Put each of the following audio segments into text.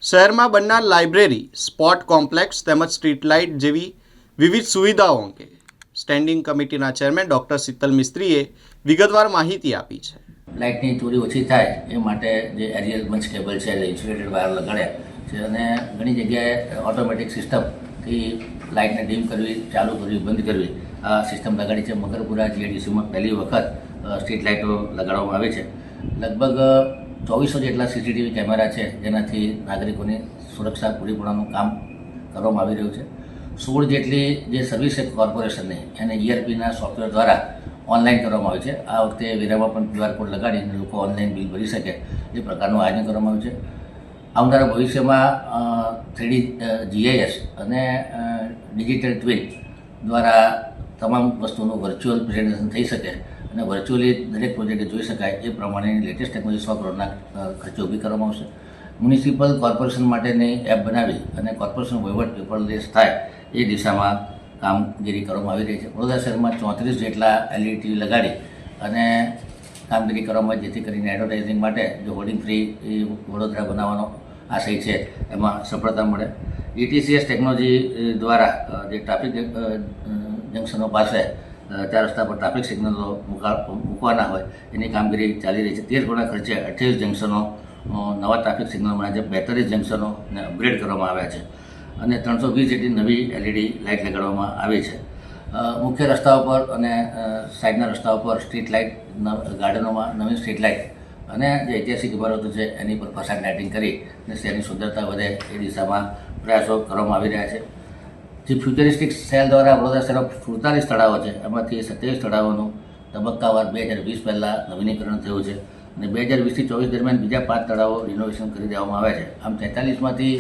શહેરમાં બનનાર library, sport complex તેમજ સ્ટ્રીટ લાઇટ જેવી વિવિધ સુવિધાઓ અંગે સ્ટેન્ડિંગ કમિટીના ચેરમેન ડૉક્ટર શીતલ મિસ્ત્રીએ વિગતવાર માહિતી આપી છે. લાઇટની ચોરી ઓછી થાય એ માટે જે એરિયલ બંચ કેબલ છે, ઇન્સ્યુલેટેડ વાયર લગાડ્યા છે અને ઘણી જગ્યાએ ઓટોમેટિક સિસ્ટમથી લાઇટને ડીમ કરવી, ચાલુ કરવી, બંધ કરવી આ સિસ્ટમ લગાડી છે. મકરપુરા જીઆઈડીસીમાં પહેલી વખત સ્ટ્રીટ લાઇટો લગાડવામાં આવી છે. લગભગ 2400 જેટલા સીસીટીવી કેમેરા છે, જેનાથી નાગરિકોની સુરક્ષા પૂરી પાડવાનું કામ કરવામાં આવી રહ્યું છે. 16 જેટલી જે સર્વિસ કોર્પોરેશનની એને ERPના સોફ્ટવેર દ્વારા ઓનલાઈન કરવામાં આવે છે. આ વખતે વેરામાં પણ QR કોડ લગાડીને લોકો ઓનલાઈન બિલ ભરી શકે એ પ્રકારનું આયોજન કરવામાં આવ્યું છે. આવનારા ભવિષ્યમાં 3D GIS અને ડિજિટલ ટ્વિન દ્વારા તમામ વસ્તુનું વર્ચ્યુઅલ પ્રેઝન્ટેશન થઈ શકે અને વર્ચ્યુઅલી દરેક પ્રોજેક્ટ જોઈ શકાય એ પ્રમાણેની લેટેસ્ટ ટેકનોલોજી 100 કરોડના ખર્ચે ઊભી કરવામાં આવશે. મ્યુનિસિપલ કોર્પોરેશન માટેની એપ બનાવી અને કોર્પોરેશન વહીવટ પેપરલેસ થાય એ દિશામાં કામગીરી કરવામાં આવી રહી છે. વડોદરા શહેરમાં 34 જેટલા LED TV લગાડી અને કામગીરી કરવામાં, જેથી કરીને એડવર્ટાઇઝિંગ માટે જે હોર્ડિંગ ફ્રી વડોદરા બનાવવાનો આશય છે એમાં સફળતા મળે. ETCS ટેકનોલોજી દ્વારા જે ટ્રાફિક જંકશનો પાસે 4 રસ્તા પર ટ્રાફિક સિગ્નલો મૂકવાના હોય એની કામગીરી ચાલી રહી છે. 13 કરોડના ખર્ચે 28 જંકશનો નવા ટ્રાફિક સિગ્નલ બનાવ્યા છે. 42 જંકશનોને અપગ્રેડ કરવામાં આવ્યા છે અને 320 જેટલી નવી LED લાઇટ લગાડવામાં આવી છે. મુખ્ય રસ્તાઓ પર અને સાઈડના રસ્તાઓ પર સ્ટ્રીટ લાઇટ, ગાર્ડનોમાં નવી સ્ટ્રીટ લાઇટ અને જે ઐતિહાસિક ઇમારતો છે એની પર ફસાડ લાઇટિંગ કરી અને શહેરની સુંદરતા વધે એ દિશામાં પ્રયાસો કરવામાં આવી રહ્યા છે. જે ફ્યુચરિસ્ટિક સેલ દ્વારા વડોદરા શહેરમાં 47 તળાવો છે, એમાંથી 27 તળાવોનું તબક્કાવાર 2020 પહેલાં નવીનીકરણ થયું છે અને 2020થી 24 દરમિયાન બીજા 5 તળાવો રિનોવેશન કરી દેવામાં આવ્યા છે. આમ 43માંથી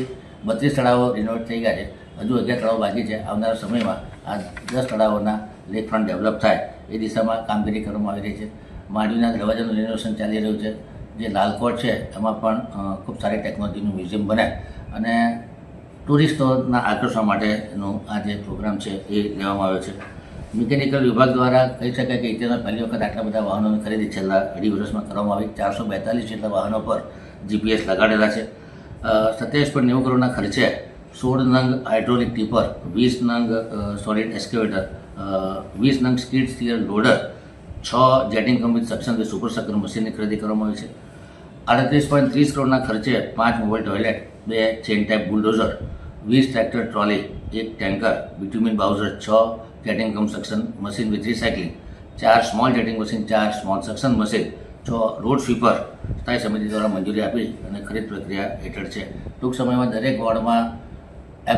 32 તળાવો રિનોવેટ થઈ ગયા છે. હજુ 11 તળાવો બાકી છે. આવનારા સમયમાં આ 10 તળાવોના લેક ફ્રન્ટ ડેવલપ થાય એ દિશામાં કામગીરી કરવામાં આવી રહી છે. માંડવીના દરવાજાનું રિનોવેશન ચાલી રહ્યું છે. જે લાલકોટ છે એમાં પણ ખૂબ સારી ટેકનોલોજીનું મ્યુઝિયમ બને અને ટુરિસ્ટોના આકર્ષવા માટેનો આ જે પ્રોગ્રામ છે એ લેવામાં આવ્યો છે. મિકેનિકલ વિભાગ દ્વારા કહી શકાય કે ઇતિહાસમાં પહેલી વખત આટલા બધા વાહનોની ખરીદી છેલ્લા 2.5 વર્ષમાં કરવામાં આવી. 442 જેટલા વાહનો પર GPS લગાડેલા છે. 27.90 કરોડના ખર્ચે 16 નંગ હાઇડ્રોલિક ટીપર, 20 નંગ સોલિડ એસ્કેવેટર, 20 નંગ skid steer loader, 6 jetting complete suction કે સુપર સક્શન મશીનની ખરીદી કરવામાં આવી છે. 38.30 કરોડના ખર્ચે 5 mobile toilet, 2 chain type bulldozer, 20 tractor trolley, 1 tanker, bitumen bowser, 6 jetting cum suction machine with recycling, 4 small jetting machine, 4 small suction machine, 6 road sweeper સ્થાયી સમિતિ દ્વારા મંજૂરી આપી અને ખરીદ પ્રક્રિયા હેઠળ છે. ટૂંક સમયમાં દરેક વોર્ડમાં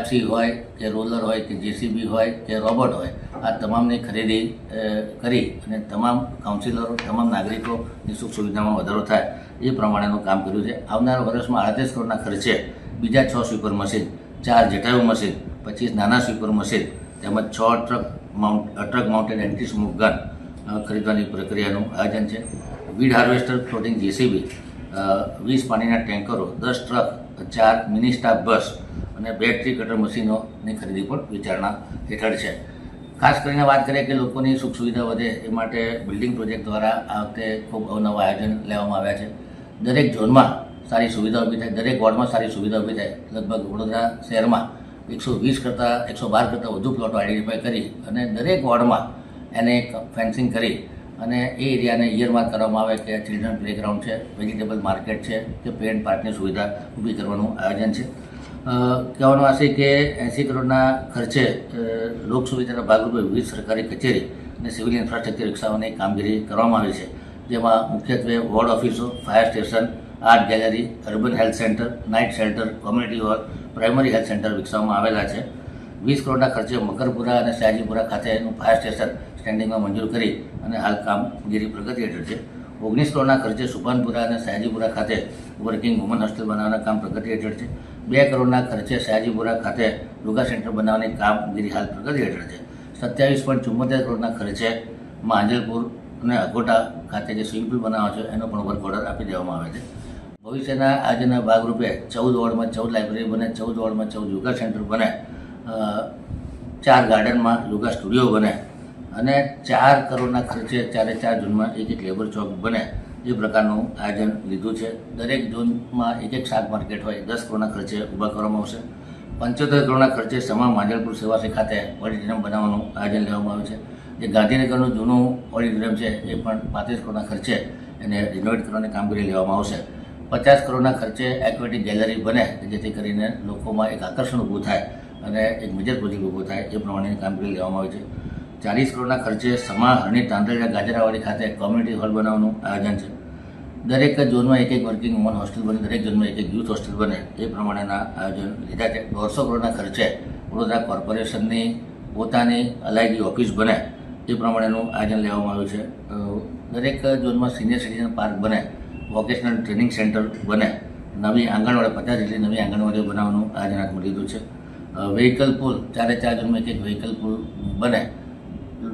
FC હોય કે રોલર હોય કે JCB હોય કે રોબોટ હોય, આ તમામની ખરીદી કરી અને તમામ કાઉન્સિલરો, તમામ નાગરિકોની સુખ સુવિધામાં વધારો થાય એ પ્રમાણેનું કામ કર્યું છે. આવનારા વર્ષમાં 38 કરોડના ખર્ચે બીજા 6 સ્વીપર મશીન, 4 જટાયુ મશીન, 25 નાના સ્વીપર મશીન તેમજ 6 truck mounted anti smoke gun ખરીદવાની પ્રક્રિયાનું આયોજન છે. વીડ હાર્વેસ્ટર, ફ્લોટિંગ JCB, 20 પાણીના ટેન્કરો, 10 ટ્રક, 4 મિની સ્ટાફ બસ અને 2 ટ્રી કટર મશીનોની ખરીદી પણ વિચારણા હેઠળ છે. ખાસ કરીને વાત કરીએ કે લોકોની સુખ સુવિધા વધે એ માટે બિલ્ડિંગ પ્રોજેક્ટ દ્વારા આ વખતે ખૂબ અવનવા આયોજન લેવામાં આવ્યા છે. દરેક ઝોનમાં સારી સુવિધા ઊભી થાય, દરેક વોર્ડમાં સારી સુવિધા ઊભી થાય. લગભગ વડોદરા શહેરમાં 112 કરતાં વધુ પ્લોટો આઈડેન્ટિફાઈ કરી અને દરેક વોર્ડમાં એને ફેન્સિંગ કરી અને એ એરિયાને ઇયરમાર્ક કરવામાં આવે કે ચિલ્ડ્રન પ્લેગ્રાઉન્ડ છે, વેજીટેબલ માર્કેટ છે કે પેન્ટ પાર્કની સુવિધા ઊભી કરવાનું આયોજન છે. કહેવાનો આશય કે 80 કરોડના ખર્ચે લોક સુવિધાના ભાગરૂપે વિવિધ સરકારી કચેરી અને સિવિલ ઇન્ફ્રાસ્ટ્રક્ચર વિકસાવવાની કામગીરી કરવામાં આવી છે. જેમાં મુખ્યત્વે વોર્ડ ઓફિસો, fire station, art gallery, urban health center, night shelter, community hall, primary health center વિકસાવવામાં આવેલા છે. 20 કરોડના ખર્ચે મકરપુરા અને સયાજીપુરા ખાતેનું ફાયર સ્ટેશન સ્ટેન્ડિંગમાં મંજૂર કરી અને હાલ કામગીરી પ્રગતિ હેઠળ છે. 19 કરોડના ખર્ચે સુભાનપુરા અને સયાજીપુરા ખાતે વર્કિંગ વુમન હોસ્ટેલ બનાવવાના કામ પ્રગતિ હેઠળ છે. 2 કરોડના ખર્ચે સયાજીપુરા ખાતે યોગા સેન્ટર બનાવવાની કામગીરી હાલ પ્રગતિ હેઠળ છે. 27.74 કરોડના ખર્ચે માંજલપુર અને અગોટા ખાતે જે સ્વિમિંગ પુલ બનાવવાનો છે એનો પણ વર્ક ઓર્ડર આપી દેવામાં આવે છે. ભવિષ્યના આજના ભાગરૂપે 14 વોર્ડમાં 14 લાઇબ્રેરી બને, 14 વોર્ડમાં 14 યોગા સેન્ટર બને, 4 ગાર્ડનમાં યોગા સ્ટુડિયો બને અને 4 કરોડના ખર્ચે 4 ઝોનમાં એક લેબર ચોક બને એ પ્રકારનું આયોજન લીધું છે. દરેક ઝોનમાં એક શાક માર્કેટ હોય 10 કરોડના ખર્ચે ઊભા કરવામાં આવશે. 75 કરોડના ખર્ચે સમા માંજલપુર સેવાશ્રી ખાતે ઓડિટોરિયમ બનાવવાનું આયોજન લેવામાં આવ્યું છે. જે ગાંધીનગરનું જૂનું ઓડિટોરિયમ છે એ પણ 35 કરોડના ખર્ચે એને રિનોવેટ કરવાની કામગીરી લેવામાં આવશે. 50 કરોડના ખર્ચે એક્વેટિક ગેલેરી બને જેથી કરીને લોકોમાં એક આકર્ષણ ઊભું થાય અને એક મેજર પ્રોજેક્ટ ઊભો થાય એ પ્રમાણેની કામગીરી લેવામાં આવી છે. 40 કરોડના ખર્ચે સમા હરણી તાંદળિયા ગાજરાવાડી ખાતે કોમ્યુનિટી હોલ બનાવવાનું આયોજન છે. દરેક ઝોનમાં એક વર્કિંગ વુમન હોસ્ટેલ બને, દરેક ઝોનમાં એક યુથ હોસ્ટેલ બને એ પ્રમાણેના આયોજન લીધા છે. 150 કરોડના ખર્ચે વડોદરા કોર્પોરેશનની પોતાની અલાયદી ઓફિસ બને એ પ્રમાણેનું આયોજન લેવામાં આવ્યું છે. દરેક ઝોનમાં સિનિયર સિટીઝન પાર્ક બને, વોકેશનલ ટ્રેનિંગ સેન્ટર બને, નવી આંગણવાડી 50 જેટલી નવી આંગણવાડીઓ બનાવવાનું આયોજન હાથમાં લીધું છે. વ્હીકલ પુલ 4 ઝોનમાં એક વ્હીકલ પુલ બને,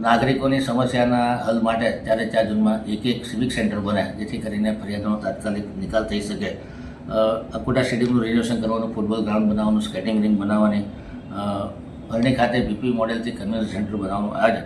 નાગરિકોની સમસ્યાના હલ માટે 4 ઝોનમાં એક સિવિક સેન્ટર બને જેથી કરીને ફરિયાદોનો તાત્કાલિક નિકાલ થઈ શકે. અકોટા સ્ટેડિયમનું રિનોવેશન કરવાનું, ફૂટબોલ ગ્રાઉન્ડ બનાવવાનું, સ્કેટિંગ રિંગ બનાવવાની, હરણી ખાતે બીપી મોડેલથી કન્વેન્શન સેન્ટર બનાવવાનું આયોજન